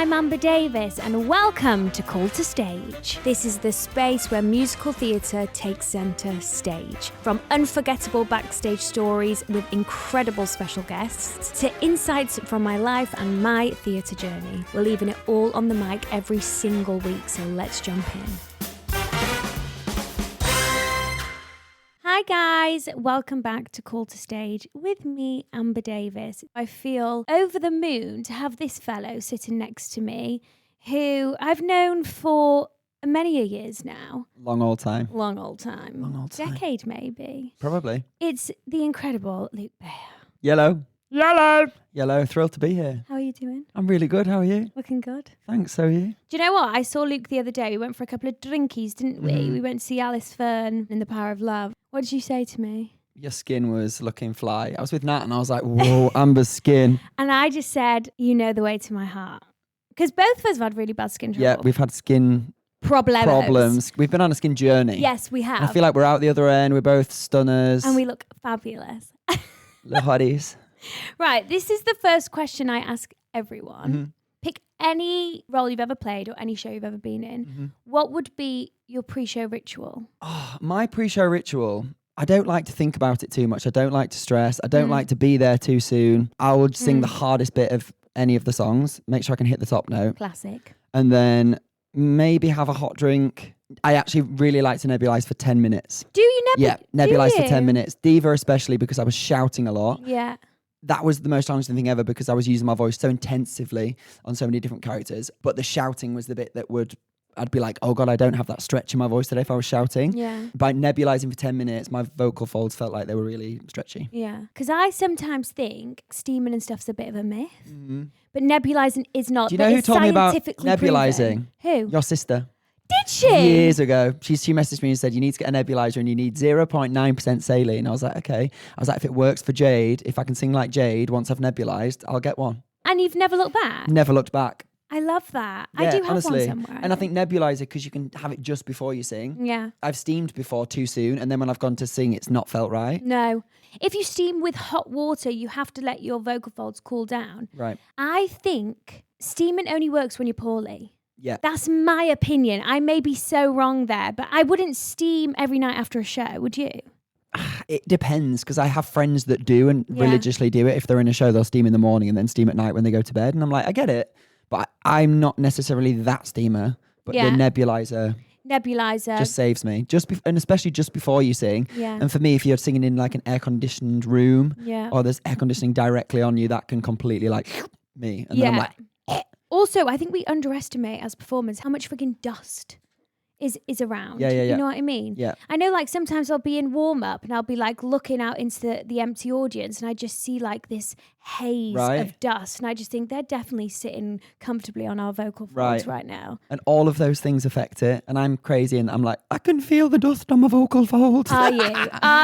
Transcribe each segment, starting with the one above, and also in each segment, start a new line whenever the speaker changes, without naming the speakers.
I'm Amber Davies and welcome to Call to Stage. This is the space where musical theatre takes centre stage. From unforgettable backstage stories with incredible special guests to insights from my life and my theatre journey. We're leaving it all on the mic every single week, so let's jump in. Hi guys, welcome back to Call to Stage with me, Amber Davies. I feel over the moon to have this fellow sitting next to me who I've known for many a years now.
Long old time.
Decade maybe.
Probably.
It's the incredible Luke Bear.
Yellow. Thrilled to be here.
How are you doing?
I'm really good. How are you?
Looking good.
Thanks. So are you?
Do you know what? I saw Luke the other day. We went for a couple of drinkies, didn't we? We went to see Alice Fern in The Power of Love. What did you say to me?
Your skin was looking fly. I was with Nat and I was like, whoa, Amber's skin.
And I just said, you know the way to my heart. Because both of us have had really bad skin trouble.
Yeah, we've had skin problems. We've been on a skin journey.
Yes, we have.
And I feel like we're out the other end. We're both stunners.
And we look fabulous.
Little hotties.
Right, this is the first question I ask everyone. Pick any role you've ever played or any show you've ever been in. What would be your pre-show ritual?
Oh, my pre-show ritual, I don't like to think about it too much. I don't like to stress. I don't like to be there too soon. I would sing the hardest bit of any of the songs, make sure I can hit the top note.
Classic.
And then maybe have a hot drink. I actually really like to nebulize for 10 minutes.
Do you
nebulize for 10 minutes. Diva especially because I was shouting a lot.
Yeah.
That was the most challenging thing ever because I was using my voice so intensively on so many different characters. But the shouting was the bit that I'd be like, oh God, I don't have that stretch in my voice today if I was shouting.
Yeah.
By nebulizing for 10 minutes, my vocal folds felt like they were really stretchy.
Yeah. Because I sometimes think steaming and stuff's a bit of a myth. But nebulizing is not.
Do you know who told me about nebulizing?
Who?
Your sister.
Did she?
Years ago. She messaged me and said, you need to get a nebulizer and you need 0.9% saline. I was like, okay. I was like, if it works for Jade, if I can sing like Jade once I've nebulized, I'll get one.
And you've never looked back?
Never looked back.
I love that.
Yeah,
I do have
honestly.
one somewhere.
And I think nebulizer, because you can have it just before you sing.
Yeah.
I've steamed before too soon, and then when I've gone to sing, it's not felt right.
No. If you steam with hot water, you have to let your vocal folds cool down.
Right.
I think steaming only works when you're poorly.
Yeah.
That's my opinion. I may be so wrong there, but I wouldn't steam every night after a show, would you?
It depends, because I have friends that do and religiously do it. If they're in a show, they'll steam in the morning and then steam at night when they go to bed. And I'm like, I get it. But I'm not necessarily that steamer. But the nebulizer just saves me. And especially just before you sing.
Yeah.
And for me, if you're singing in like an air-conditioned room or there's air conditioning directly on you, that can completely like me. And then I'm like...
Also, I think we underestimate as performers how much freaking dust is around.
Yeah.
You know what I mean?
Yeah.
I know, like, sometimes I'll be in warm-up and I'll be, like, looking out into the empty audience and I just see, like, this haze of dust. And I just think they're definitely sitting comfortably on our vocal folds right now.
And all of those things affect it. And I'm crazy and I'm like, I can feel the dust on my vocal folds.
Are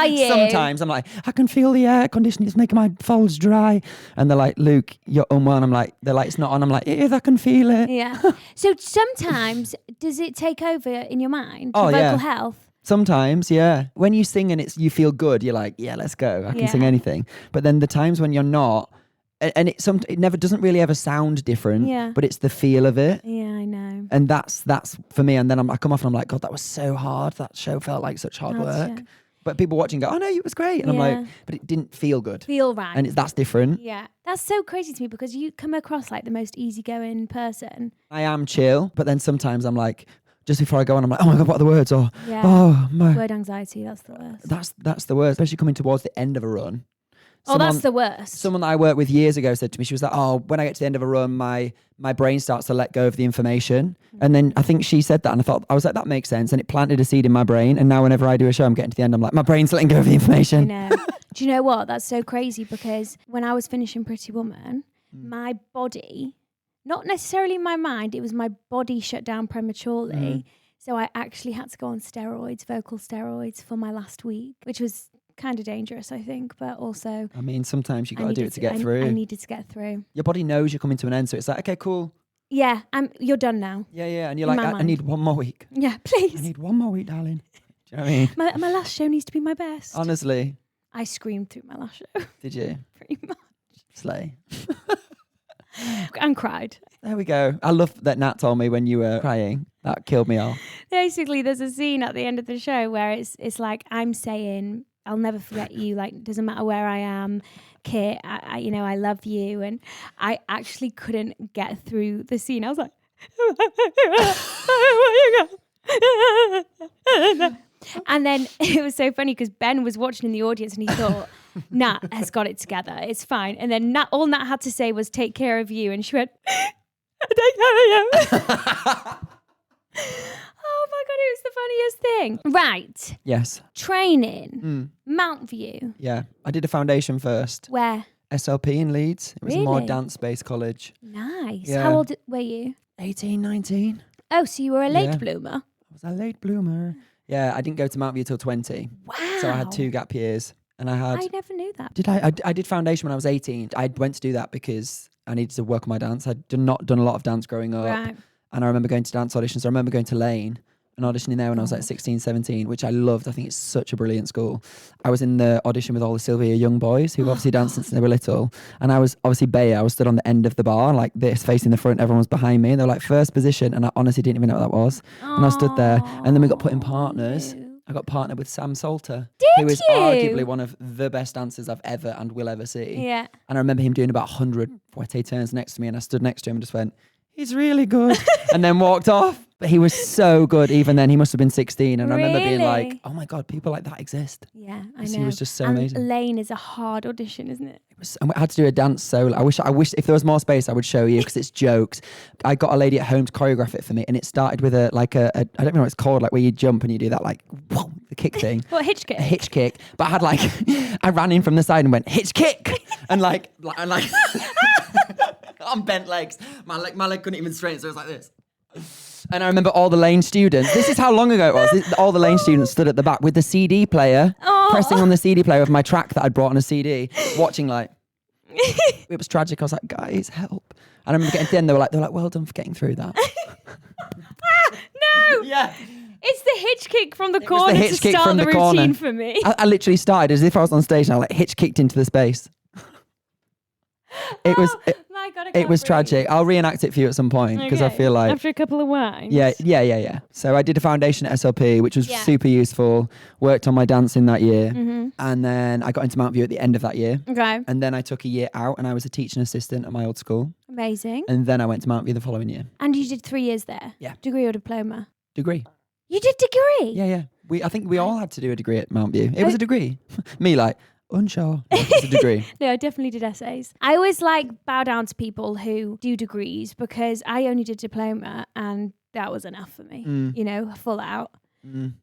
you?
Sometimes I'm like, I can feel the air conditioning. It's making my folds dry. And they're like, Luke, you're unwell. And I'm like, they're like, it's not on. I'm like, it is, I can feel it.
Yeah. So sometimes, does it take over in your mind?
Oh,
vocal health?
Sometimes, yeah. When you sing and you feel good, you're like, yeah, let's go. I can sing anything. But then the times when you're not, and it never doesn't really ever sound different, but it's the feel of it.
Yeah, I know.
And that's for me. And then I come off and I'm like, God, that was so hard. That show felt like such hard work.
Yeah.
But people watching go, oh no, it was great. And I'm like, but it didn't feel good.
Feel right.
And that's different.
Yeah. That's so crazy to me because you come across like the most easygoing person.
I am chill, but then sometimes I'm like, just before I go on, I'm like, oh my God, what are the words? Or, oh my.
Word anxiety, that's the worst.
That's the worst, especially coming towards the end of a run.
That's the worst.
Someone that I worked with years ago said to me, she was like, oh, when I get to the end of a run, my brain starts to let go of the information. And then I think she said that and I was like, that makes sense. And it planted a seed in my brain. And now whenever I do a show, I'm getting to the end, I'm like, my brain's letting go of the information.
I know. Do you know what? That's so crazy because when I was finishing Pretty Woman, my body, not necessarily my mind, it was my body shut down prematurely. So I actually had to go on steroids, vocal steroids for my last week, which was kind of dangerous, I think, but also...
I mean, sometimes you got to do it to get through.
I needed to get through.
Your body knows you're coming to an end, so it's like, okay, cool.
Yeah, you're done now.
Yeah, and you're like, I need one more week.
Yeah, please.
I need one more week, darling. Do you know what I mean?
My last show needs to be my best.
Honestly.
I screamed through my last show.
Did you?
Pretty much.
Slay.
And cried.
There we go. I love that Nat told me when you were crying. That killed me off.
Basically, there's a scene at the end of the show where it's like I'm saying, I'll never forget you. Like, doesn't matter where I am, Kit. I love you. And I actually couldn't get through the scene. I was like, and then it was so funny because Ben was watching in the audience and he thought, Nat has got it together. It's fine. And then all Nat had to say was, take care of you. And she went, take care of you. Oh my God, it was the funniest thing. Right.
Yes.
Training. Mount View.
Yeah. I did a foundation first.
Where?
SLP in Leeds. It was a more dance-based college.
Nice.
Yeah.
How old were you?
18, 19.
Oh, so you were a late bloomer?
I was a late bloomer. Yeah, I didn't go to Mount View till 20.
Wow.
So I had 2 gap years. And I
never knew that.
Did I did foundation when I was 18. I went to do that because I needed to work on my dance. I'd not done a lot of dance growing up.
Right.
And I remember going to dance auditions. I remember going to Lane and auditioning there when I was like 16, 17, which I loved. I think it's such a brilliant school. I was in the audition with all the Sylvia young boys who obviously danced since they were little. And I was obviously Bayer. I was stood on the end of the bar like this, facing the front. Everyone was behind me. And they were like first position. And I honestly didn't even know what that was. And I stood there. And then we got put in partners. I got partnered with Sam Salter, who is arguably one of the best dancers I've ever and will ever see.
Yeah.
And I remember him doing about 100 fouette turns next to me, and I stood next to him and just went, he's really good, and then walked off. But he was so good even then. He must have been 16. And I remember being like, oh my God, people like that exist.
Yeah, I know.
He was just so amazing.
Lane is a hard audition, isn't it?
And I had to do a dance solo. I wish if there was more space, I would show you because it's jokes. I got a lady at home to choreograph it for me, and it started with a I don't know what it's called, like where you jump and you do that like whoa, the kick thing.
What, hitch kick?
A hitch kick. But I had like I ran in from the side and went hitch kick, and like on bent legs. My leg couldn't even straighten, so it was like this. And I remember all the Lane students. This is how long ago it was. All the Lane students stood at the back with the CD player, pressing on the CD player of my track that I'd brought on a CD, watching like. It was tragic. I was like, guys, help. And I remember getting to the end. They were like, well done for getting through that.
No.
Yeah.
It's the hitch kick from the corner to start the routine for me.
I literally started as if I was on stage and I like hitch kicked into the space. It was tragic. I'll reenact it for you at some point because I feel like
after a couple of wines.
Yeah. So I did a foundation at SLP, which was super useful. Worked on my dancing that year, and then I got into Mount View at the end of that year.
Okay.
And then I took a year out, and I was a teaching assistant at my old school.
Amazing.
And then I went to Mount View the following year.
And you did 3 years there.
Yeah.
Degree or diploma?
Degree.
You did degree?
Yeah. I think we all had to do a degree at Mount View. It was a degree. Me like. Unsure. It's a degree.
No, I definitely did essays. I always bow down to people who do degrees because I only did diploma and that was enough for me. Full out.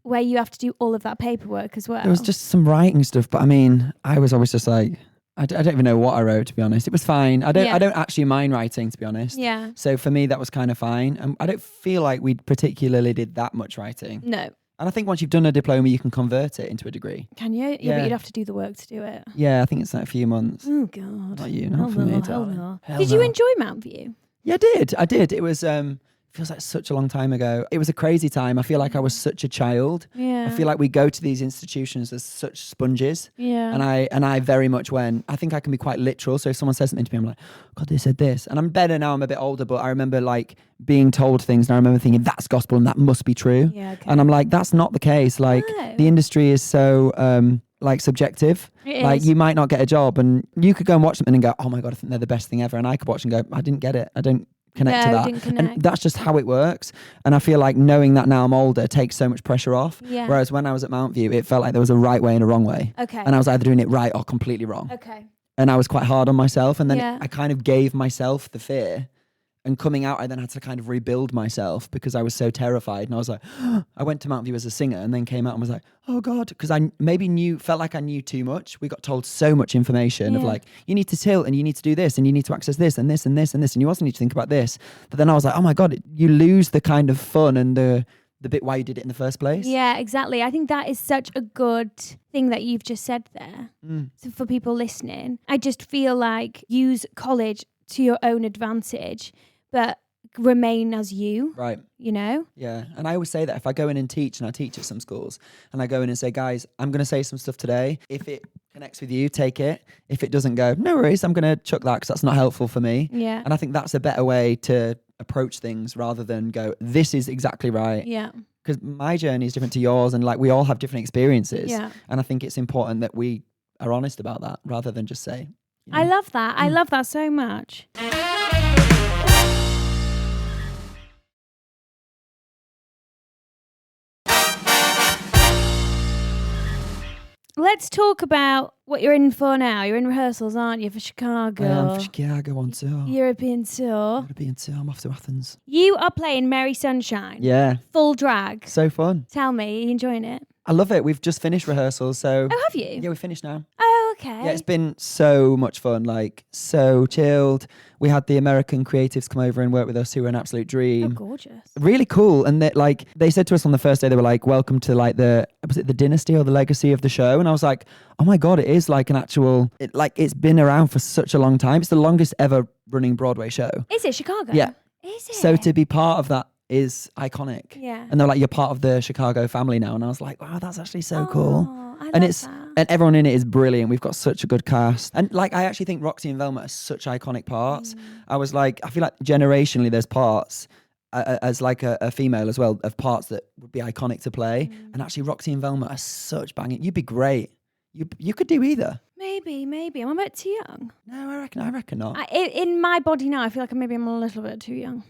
Where you have to do all of that paperwork as well.
There was just some writing stuff, but I mean, I was always just like, I don't even know what I wrote, to be honest. It was fine. I don't actually mind writing, to be honest.
Yeah.
So for me, that was kind of fine. And I don't feel like we particularly did that much writing.
No.
And I think once you've done a diploma, you can convert it into a degree.
Can you? Yeah, but you'd have to do the work to do it.
Yeah, I think it's like a few months.
Oh, God.
Not you, not for me. Hell
Did you enjoy Mount View?
Yeah, I did. It was, feels like such a long time ago. It was a crazy time. I feel like I was such a child.
Yeah.
I feel like we go to these institutions as such sponges.
Yeah.
And I very much went, I think I can be quite literal. So if someone says something to me, I'm like, God, they said this. And I'm better now, I'm a bit older, but I remember like being told things and I remember thinking that's gospel and that must be true.
Yeah, okay.
And I'm like, that's not the case. Like the industry is so subjective. Like you might not get a job and you could go and watch something and go, oh my God, I think they're the best thing ever. And I could watch and go, I didn't get it. I don't connect to that. And that's just how it works. And I feel like knowing that now I'm older takes so much pressure off.
Yeah.
Whereas when I was at Mount View, it felt like there was a right way and a wrong way.
Okay.
And I was either doing it right or completely wrong.
Okay.
And I was quite hard on myself. And then I kind of gave myself the fear. And coming out, I then had to kind of rebuild myself because I was so terrified. And I was like, I went to Mount View as a singer and then came out and was like, oh God, because I maybe felt like I knew too much. We got told so much information of like, you need to tilt and you need to do this and you need to access this and this and this and this. And you also need to think about this. But then I was like, oh my God, you lose the kind of fun and the bit why you did it in the first place.
Yeah, exactly. I think that is such a good thing that you've just said there. So for people listening, I just feel like use college to your own advantage, but remain as you.
Right.
You know?
Yeah. And I always say that if I go in and teach, and I teach at some schools, and I go in and say, guys, I'm going to say some stuff today. If it can connects with you, take it. If it doesn't go, no worries, I'm going to chuck that because that's not helpful for me.
Yeah.
And I think that's a better way to approach things rather than go, this is exactly right.
Yeah.
Because my journey is different to yours, and like we all have different experiences.
Yeah.
And I think it's important that we are honest about that rather than just say. You know.
I love that. I love that so much. Let's talk about what you're in for now. You're in rehearsals, aren't you, for Chicago?
I am for Chicago on tour.
European tour.
European tour. I'm off to Athens.
You are playing Mary Sunshine.
Yeah.
Full drag.
So fun.
Tell me, are you enjoying it?
I love it. We've just finished rehearsals, so...
Oh, have you?
Yeah, we finished now.
Oh, okay.
Yeah, it's been so much fun, like so chilled. We had the American creatives come over and work with us who were an absolute dream.
Oh, gorgeous.
Really cool. And they said to us on the first day, they were like, welcome to like was it the dynasty or the legacy of the show? And I was like, oh my God, it is like an actual, it's been around for such a long time. It's the longest ever running Broadway show.
Is it Chicago?
Yeah.
Is it?
So to be part of that is iconic.
Yeah.
And they're like, you're part of the Chicago family now. And I was like, wow, that's actually so cool.
And
And everyone in it is brilliant. We've got such a good cast. And like, I actually think Roxy and Velma are such iconic parts. I was like, I feel like generationally there's parts as like a female as well of parts that would be iconic to play. And actually Roxy and Velma are such banging. You'd be great. You could do either.
Maybe. I'm a bit too young.
No, I reckon not.
In my body now, I feel like maybe I'm a little bit too young.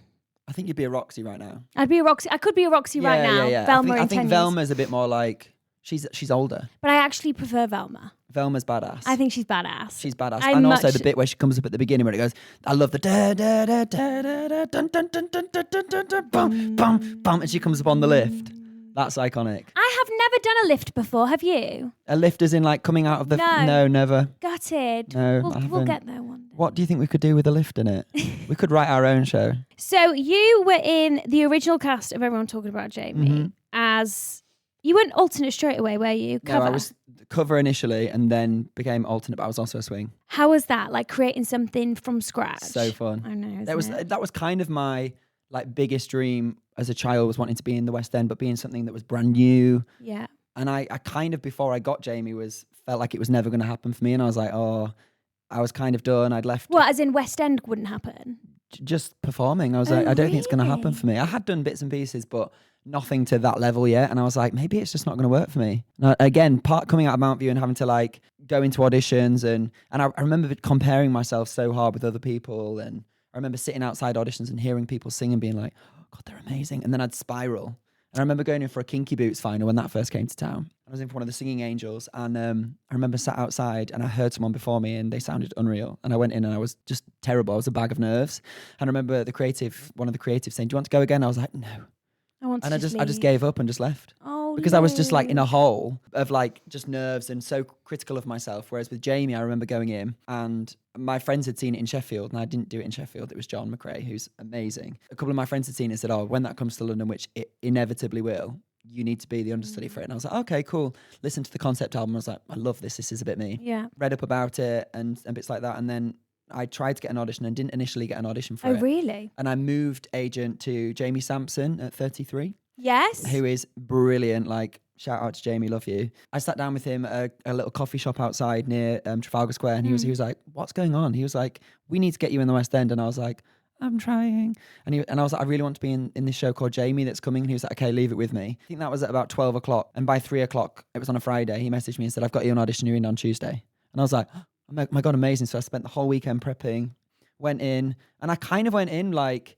I think you'd be a Roxy right now.
I'd be a Roxy. I could be a Roxy right now.
Yeah.
Velma
I think
in 10
Velma's a bit more like, she's older.
But I actually prefer Velma.
Velma's badass.
I think she's badass.
She's badass. And also the bit where she comes up at the beginning where it goes, I love the da da da da da da dun dun dun dun dun dun dun dun bum bum bum, and she comes up on the lift. That's iconic.
I have never done a lift before. Have you?
A lift is in like coming out of the...
No,
never.
Gutted.
No,
we'll get there one day.
What do you think we could do with a lift in it? We could write our own show.
So you were in the original cast of Everyone Talking About Jamie as... You weren't alternate straight away, were you? Cover?
No, I was cover initially and then became alternate, but I was also a swing.
How was that? Like creating something from scratch?
So fun.
I know.
That was kind of my like biggest dream as a child, was wanting to be in the West End, but being something that was brand new.
Yeah.
And I kind of, before I got Jamie, felt like it was never going to happen for me. And I was like, I was kind of done. I'd left.
Well, as in West End wouldn't happen?
Just performing. I was like, I don't think it's going to happen for me. I had done bits and pieces, but nothing to that level yet. And I was like, maybe it's just not going to work for me. And again, coming out of Mount View and having to like go into auditions. And I remember comparing myself so hard with other people. And I remember sitting outside auditions and hearing people sing and being like, oh God, they're amazing. And then I'd spiral. And I remember going in for a Kinky Boots final when that first came to town. I was in for one of the Singing Angels, and I remember sat outside and I heard someone before me and they sounded unreal. And I went in and I was just terrible. I was a bag of nerves. And I remember one of the creatives saying, do you want to go again? I was like, no. I just gave up and just left.
Oh,
because I was just like in a hole of like just nerves and so critical of myself. Whereas with Jamie, I remember going in and my friends had seen it in Sheffield, and I didn't do it in Sheffield. It was John McRae, who's amazing. A couple of my friends had seen it and said, oh, when that comes to London, which it inevitably will, you need to be the understudy for it. And I was like, okay, cool. Listened to the concept album. I was like, I love this. This is a bit me.
Yeah.
Read up about it and bits like that. And then I tried to get an audition and didn't initially get an audition for it.
Oh, really?
And I moved agent to Jamie Sampson at 33.
Yes.
Who is brilliant. Like, shout out to Jamie, love you. I sat down with him at a little coffee shop outside near Trafalgar Square, and he was like, what's going on? He was like, we need to get you in the West End. And I was like, I'm trying. And I was like, I really want to be in this show called Jamie that's coming. And he was like, okay, leave it with me. I think that was at about 12 o'clock. And by 3 o'clock, it was on a Friday, he messaged me and said, I've got you an audition, you're in on Tuesday. And I was like, oh my God, amazing. So I spent the whole weekend prepping, went in, and I kind of went in like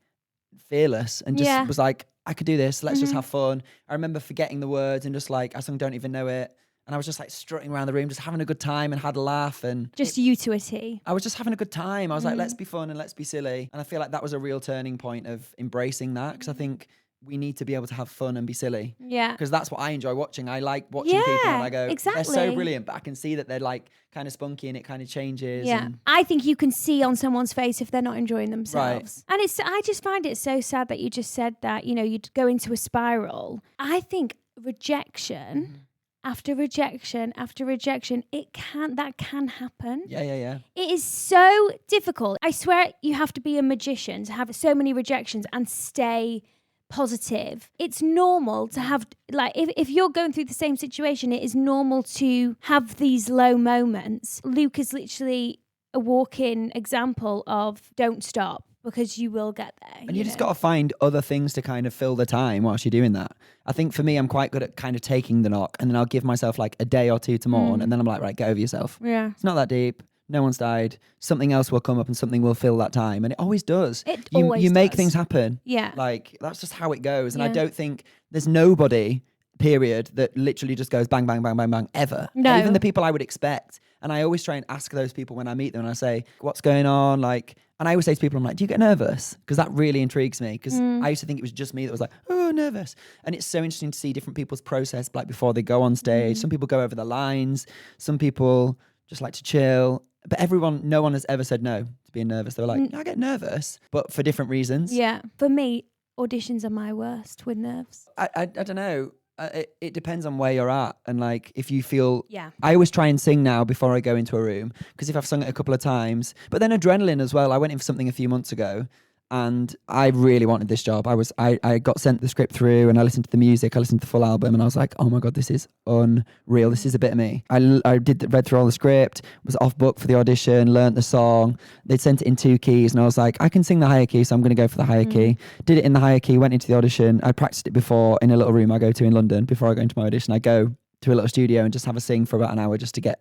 fearless and just was like, I could do this. Let's just have fun. I remember forgetting the words and just like, I don't even know it. And I was just like strutting around the room, just having a good time and had a laugh. And
just you to a T.
I was just having a good time. I was like, let's be fun and let's be silly. And I feel like that was a real turning point of embracing that. Because I think we need to be able to have fun and be silly.
Yeah.
Because that's what I enjoy watching. I like watching people and I go,
exactly.
They're so brilliant, but I can see that they're like kind of spunky and it kind of changes.
Yeah. I think you can see on someone's face if they're not enjoying themselves. Right. And I just find it so sad that you just said that, you know, you'd go into a spiral. I think rejection after rejection after rejection, that can happen.
Yeah.
It is so difficult. I swear you have to be a magician to have so many rejections and stay positive. It's normal to have, like, if you're going through the same situation, it is normal to have these low moments. Luke is literally a walk-in example of don't stop, because you will get there.
And you just got to find other things to kind of fill the time whilst you're doing that. I think for me, I'm quite good at kind of taking the knock, and then I'll give myself like a day or two to mourn, and then I'm like, right, get over yourself.
Yeah.
It's not that deep. No one's died. Something else will come up and something will fill that time. And it always does. You make things happen.
Yeah.
Like, that's just how it goes. And I don't think there's nobody, period, that literally just goes bang, bang, bang, bang, bang, ever.
No.
Even the people I would expect. And I always try and ask those people when I meet them, and I say, what's going on? Like, and I always say to people, I'm like, do you get nervous? Because that really intrigues me. Because I used to think it was just me that was like, oh, nervous. And it's so interesting to see different people's process, like before they go on stage. Some people go over the lines. Some people just like to chill. But no one has ever said no to being nervous. They were like, I get nervous, but for different reasons.
Yeah. For me, auditions are my worst with nerves.
I don't know. It depends on where you're at, and like if you feel.
Yeah. I
always try and sing now before I go into a room, because if I've sung it a couple of times, but then adrenaline as well. I went in for something a few months ago, and I really wanted this job. I got sent the script through, and I listened to the music. I listened to the full album, and I was like, oh my god, this is unreal. This is a bit of me. I read through all the script, was off book for the audition, learnt the song. They'd sent it in 2 keys, and I was like, I can sing the higher key, so I'm going to go for the higher key. Did it in the higher key, went into the audition. I practiced it before in a little room I go to in London. Before I go into my audition, I go to a little studio and just have a sing for about an hour just to get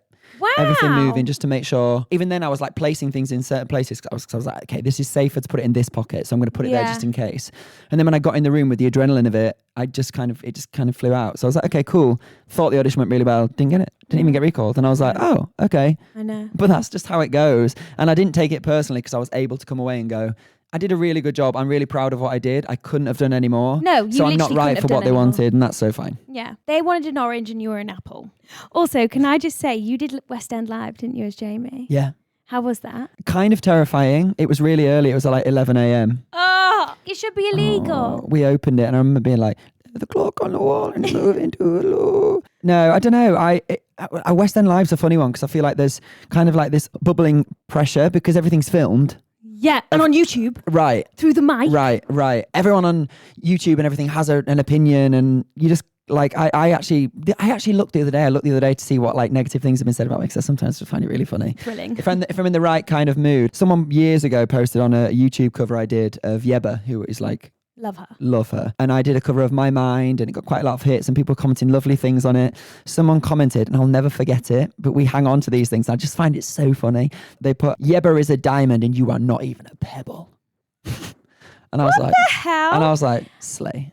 everything moving, just to make sure. Even then I was like placing things in certain places, because I was like, okay, this is safer to put it in this pocket, so I'm going to put it there just in case. And then when I got in the room with the adrenaline of it, it just kind of flew out. So I was like, okay, cool. Thought the audition went really well. Didn't get it. Didn't even get recalled. And I was like, oh, okay.
I know.
But that's just how it goes. And I didn't take it personally, because I was able to come away and go, I did a really good job. I'm really proud of what I did. I couldn't have done any more.
No, you
so I'm not right for what they wanted, and that's so fine.
Yeah. They wanted an orange and you were an apple. Also, can I just say, you did West End Live, didn't you, as Jamie?
Yeah.
How was that?
Kind of terrifying. It was really early. It was like 11 a.m.
Oh, it should be illegal.
We opened it, and I remember being like, the clock on the wall and moving to a low. No, I don't know. West End Live's a funny one, because I feel like there's kind of like this bubbling pressure because everything's filmed.
Yeah, and on YouTube.
Right.
Through the mic.
Right. Everyone on YouTube and everything has an opinion, and you just like, I actually looked the other day. I looked the other day to see what like negative things have been said about me, because I sometimes just find it really funny.
Thrilling.
If I'm in the right kind of mood. Someone years ago posted on a YouTube cover I did of Yeba, who is like, love her. And I did a cover of My Mind, and it got quite a lot of hits, and people commenting lovely things on it. Someone commented, and I'll never forget it, but we hang on to these things. I just find it so funny. They put, Yeba is a diamond and you are not even a pebble. And I was
what
like,
the hell?
And I was like, slay.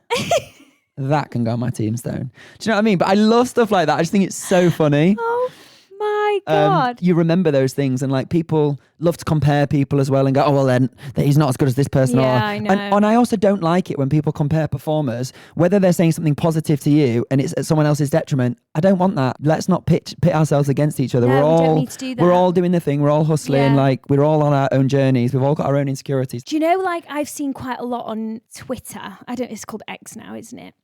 That can go on my tombstone. Do you know what I mean? But I love stuff like that. I just think it's so funny.
Oh my God.
You remember those things, and like people love to compare people as well and go, oh, well then he's not as good as this person.
Yeah, I know.
And I also don't like it when people compare performers, whether they're saying something positive to you and it's at someone else's detriment. I don't want that. Let's not pit ourselves against each other.
No, we don't need to do that.
We're all doing the thing. We're all hustling. Like we're all on our own journeys. We've all got our own insecurities.
Do you know, like I've seen quite a lot on Twitter. It's called X now, isn't it?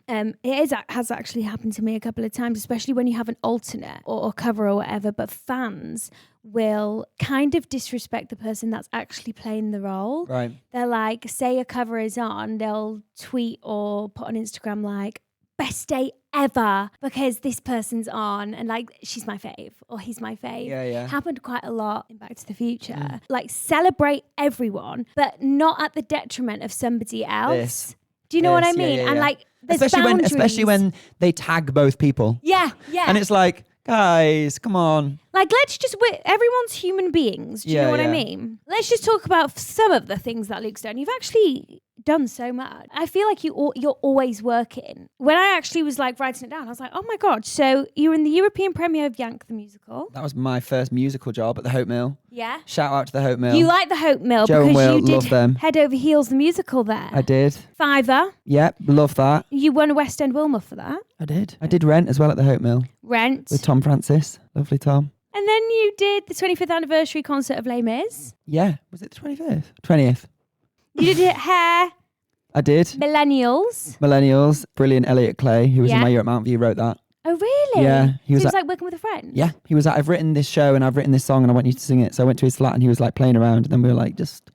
Has actually happened to me a couple of times, especially when you have an alternate or cover or whatever, but fans will kind of disrespect the person that's actually playing the role.
Right.
They're like, say a cover is on, they'll tweet or put on Instagram like, best day ever because this person's on, and like, she's my fave or he's my fave.
Yeah.
Happened quite a lot in Back to the Future. Like, celebrate everyone, but not at the detriment of somebody else. Do you know what I mean?
Yeah.
And like, there's
especially when they tag both people.
Yeah.
And it's like, guys, come on.
Like, everyone's human beings. Do you know what I mean? Let's just talk about some of the things that Luke's done. You've actually done so much. I feel like you're always working. When I actually was like writing it down, I was like, oh my God. So you were in the European premiere of Yank the Musical.
That was my first musical job at the Hope Mill.
Yeah.
Shout out to the Hope Mill.
You like the Hope Mill
Joe and
because
Will,
you did
love them.
Head Over Heels the musical there.
I did.
Fiver.
Yep, love that.
You won a West End Wilma for that.
I did. I did Rent as well at the Hope Mill.
Rent.
With Tom Francis. Lovely Tom.
And then you did the 25th anniversary concert of Les Mis.
Yeah. Was it the 25th? 20th.
You did Hair.
I did.
Millennials.
Brilliant Elliot Clay, who was in my year at Mount View, wrote that.
Oh, really?
Yeah.
He was like working with a friend?
Yeah. He was like, I've written this show and I've written this song and I want you to sing it. So I went to his flat and he was like playing around, and then we were like, just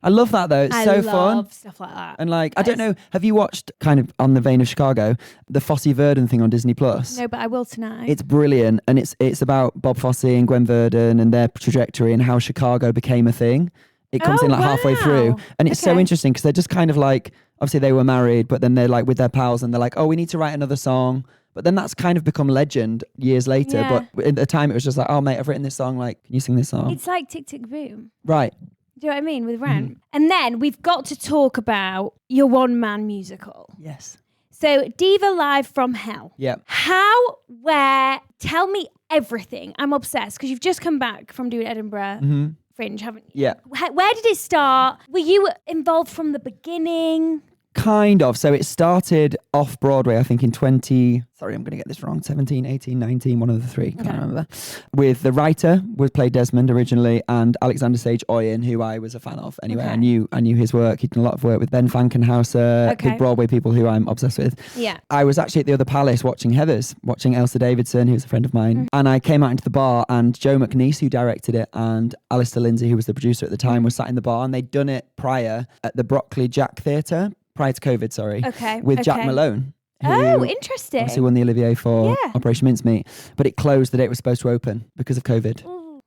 I love that though. It's
I
so
love
fun.
stuff like that.
And like, I don't know, have you watched, kind of on the vein of Chicago, the Fosse Verdon thing on Disney Plus?
No, but I will tonight.
It's brilliant, and it's about Bob Fosse and Gwen Verdon and their trajectory and how Chicago became a thing. It comes in like halfway through, and it's so interesting because they're just kind of like, obviously they were married, but then they're like with their pals and they're like, oh, we need to write another song. But then that's kind of become legend years later.
Yeah.
But at the time it was just like, oh mate, I've written this song, like, can you sing this song?
It's like Tick Tick Boom.
Right.
Do you know what I mean? With Rent. And then we've got to talk about your one-man musical.
Yes.
So Diva Live from Hell.
Yeah.
How, where, tell me everything. I'm obsessed because you've just come back from doing Edinburgh Fringe, haven't you?
Yeah.
Where did it start? Were you involved from the beginning?
Kind of. So it started off Broadway, I think in sorry, I'm going to get this wrong, 17, 18, 19, one of the three, can't remember. With the writer, played Desmond originally, and Alexander Sage Oyen, who I was a fan of anyway. I knew his work. He'd done a lot of work with Ben Frankenhauser, big Broadway people who I'm obsessed with.
Yeah.
I was actually at the other Palace watching Heathers, watching Elsa Davidson, who's a friend of mine. And I came out into the bar, and Joe McNeice, who directed it, and Alistair Lindsay, who was the producer at the time, was sat in the bar, and they'd done it prior at the Brockley Jack Theatre. Prior to COVID, sorry. With Jack Malone.
Oh, interesting.
Obviously won the Olivier for Operation Mincemeat. But it closed the day it was supposed to open because of COVID.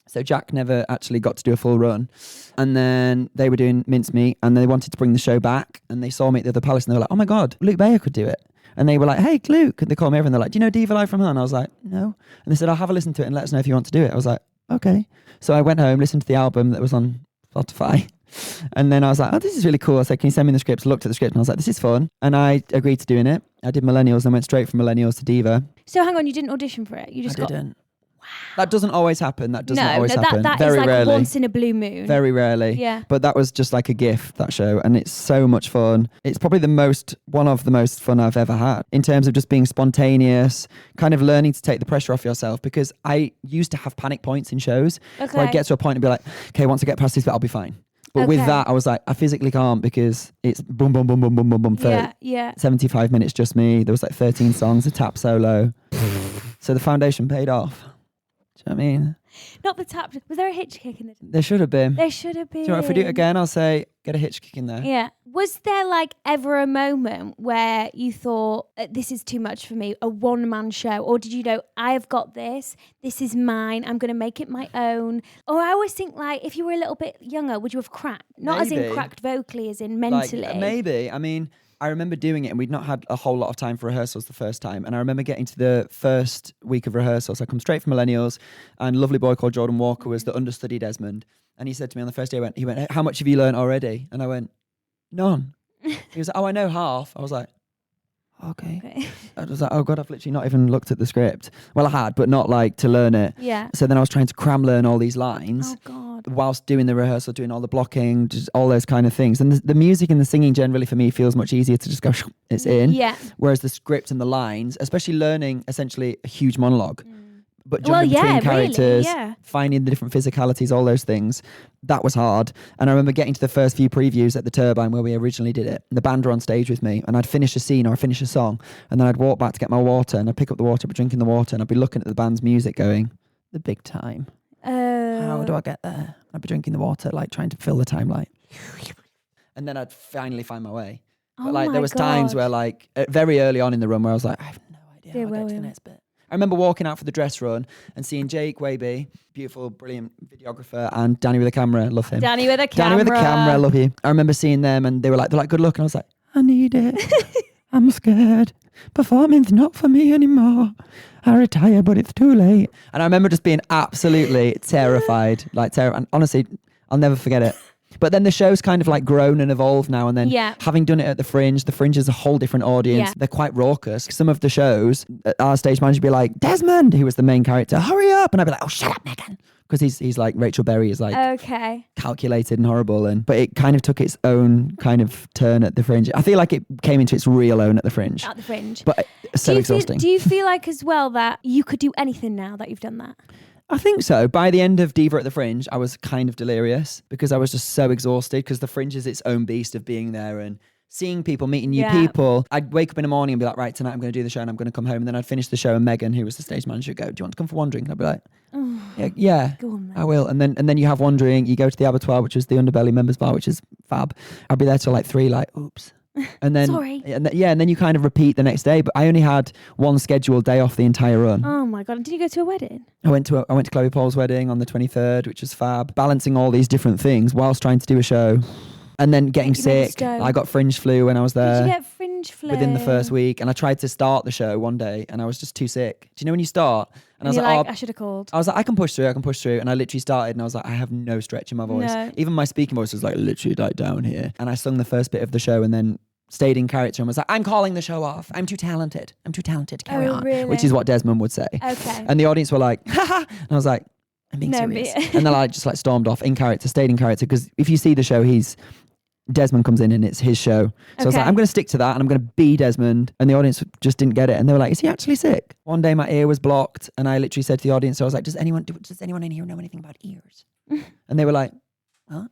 So Jack never actually got to do a full run. And then they were doing Mincemeat and they wanted to bring the show back. And they saw me at the other Palace and they were like, oh my God, Luke Bayer could do it. And they were like, hey, Luke. And they called me over and they're like, do you know Diva Live from Hell? And I was like, no. And they said, I'll have a listen to it and let us know if you want to do it. I was like, okay. So I went home, listened to the album that was on Spotify. And then I was like, oh, this is really cool. I said, can you send me the script? I looked at the script and I was like, this is fun. And I agreed to doing it. I did Millennials and went straight from Millennials to Diva.
So hang on, you didn't audition for it? You just
didn't. Wow. That doesn't always happen. That doesn't always happen.
That
Very
is like
rarely.
once in a blue moon.
Very rarely.
Yeah.
But that was just like a gift, that show. And it's so much fun. It's probably one of the most fun I've ever had in terms of just being spontaneous, kind of learning to take the pressure off yourself, because I used to have panic points in shows where I'd get to a point and be like, okay, once I get past this bit, I'll be fine. But with that, I was like, I physically can't because it's boom, boom, boom, boom, boom, boom, boom. 75 minutes, just me. There was like 13 songs, a tap solo. So the foundation paid off. Do you know what I mean?
Not the tap. Was there a hitch kick in the...
There should have been.
There should have been.
Do you know what, if we do it again, I'll say, get a hitch kick in there.
Yeah. Was there like ever a moment where you thought, this is too much for me, a one-man show? Or did you know, I have got this is mine, I'm going to make it my own? Or I always think like, if you were a little bit younger, would you have cracked? Not as in cracked vocally, as in mentally.
Like, maybe. I mean, I remember doing it and we'd not had a whole lot of time for rehearsals the first time. And I remember getting to the first week of rehearsals. I come straight from Millennials and a lovely boy called Jordan Walker was the understudy Desmond. And he said to me on the first day, he went, how much have you learned already? And I went, none. He was like, oh, I know half. I was like, okay. I was like, oh God, I've literally not even looked at the script. Well, I had, but not like to learn it.
Yeah.
So then I was trying to learn all these lines.
Oh God.
Whilst doing the rehearsal, doing all the blocking, just all those kind of things. And the music and the singing generally for me feels much easier to just go, it's in.
Yeah.
Whereas the script and the lines, especially learning essentially a huge monologue, but jumping between characters, finding the different physicalities, all those things, that was hard. And I remember getting to the first few previews at the Turbine where we originally did it. The band were on stage with me and I'd finish a scene or I'd finish a song and then I'd walk back to get my water and I'd pick up the water, be drinking the water and I'd be looking at the band's music going, the big time. How do I get there? I'd be drinking the water, like trying to fill the time light. And then I'd finally find my way. But like there was times where like very early on in the run where I was like, I have no idea how to get to the next bit. I remember walking out for the dress run and seeing Jake Waby, beautiful, brilliant videographer, and Danny with a camera, love him.
Danny with a camera,
love you. I remember seeing them and they're like, good luck. And I was like, I need it. I'm scared. Performing's not for me anymore. I retire, but it's too late. And I remember just being absolutely terrified, and honestly, I'll never forget it. But then the show's kind of like grown and evolved now. And then having done it at the Fringe is a whole different audience. Yeah. They're quite raucous. Some of the shows, our stage manager would be like, Desmond, who was the main character, hurry up. And I'd be like, oh, shut up, Megan. Because he's like, Rachel Berry is like calculated and horrible. But it kind of took its own kind of turn at the Fringe. I feel like it came into its real own at the Fringe.
At the Fringe.
But it's so exhausting.
Do you feel like as well that you could do anything now that you've done that?
I think so. By the end of Diva at the Fringe, I was kind of delirious because I was just so exhausted because the Fringe is its own beast of being there and seeing people, meeting new people. I'd wake up in the morning and be like, right, tonight I'm going to do the show and I'm going to come home. And then I'd finish the show and Megan, who was the stage manager, would go, do you want to come for one drink? And I'd be like, yeah,
go on,
I will. And then you have one drink, you go to the Abattoir, which is the Underbelly Members Bar, which is fab. I'd be there till like 3, like, oops. And then,
Sorry.
And then you kind of repeat the next day. But I only had one scheduled day off the entire run.
Oh my God. Did you go to a wedding?
I went to Chloe Paul's wedding on the 23rd, which was fab. Balancing all these different things whilst trying to do a show. And then getting sick. I got Fringe flu when I was there.
Did you get Fringe flu?
Within the first week. And I tried to start the show one day and I was just too sick. Do you know when you start?
And I was like, I should have called.
I was like, I can push through. And I literally started and I was like, I have no stretch in my voice.
No.
Even my speaking voice was like literally like down here. And I sung the first bit of the show and then stayed in character and was like, I'm calling the show off. I'm too talented. To carry on.
Really?
Which is what Desmond would say.
Okay.
And the audience were like, haha. And I was like, I'm being serious. And then I just like stormed off in character, stayed in character. Because if you see the show, Desmond comes in and it's his show. So I was like, I'm going to stick to that and I'm going to be Desmond. And the audience just didn't get it. And they were like, is he actually sick? One day my ear was blocked and I literally said to the audience, so I was like, does anyone in here know anything about ears? And they were like, huh?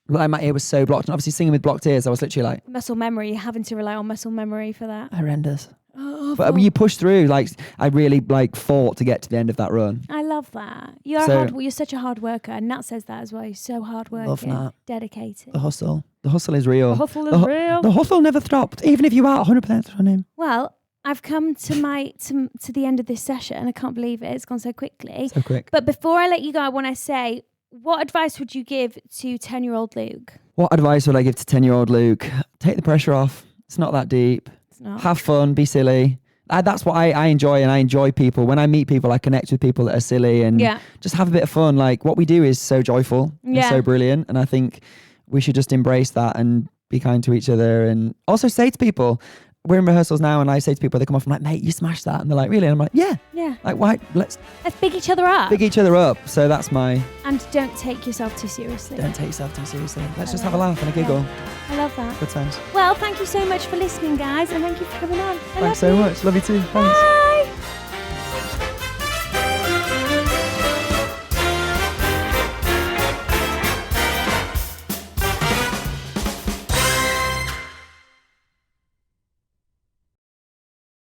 Like my ear was so blocked. And obviously singing with blocked ears, I was literally like...
Muscle memory, having to rely on muscle memory for that.
Horrendous. Oh, but you push through. Like I really fought to get to the end of that run.
I love that. You're such a hard worker, and Nat says that as well. You're so hard working,
love Nat.
dedicated.
The hustle is real.
The hustle is real.
The hustle never stopped, even if you are 100% on him.
Well, I've come to the end of this session. I can't believe it. It's gone so quickly.
So quick.
But before I let you go, I want to say, what advice would you give to 10-year-old Luke?
What advice would I give to 10-year-old Luke? Take the pressure off. It's not that deep.
It's not.
Have fun. Be silly. That's what I enjoy, and I enjoy people. When I meet people, I connect with people that are silly and just have a bit of fun. Like what we do is so joyful and so brilliant, and I think we should just embrace that and be kind to each other, and also say to people, we're in rehearsals now and I say to people, they come off, I'm like, mate, you smashed that. And they're like, really? And I'm like, yeah. Like, why? Let's
big each other up.
So that's my...
And don't take yourself too seriously.
Let's just have a laugh and a giggle.
I love that.
Good times.
Well, thank you so much for listening, guys. And thank you for coming on.
Thanks so much. Love you too. Thanks.
Bye.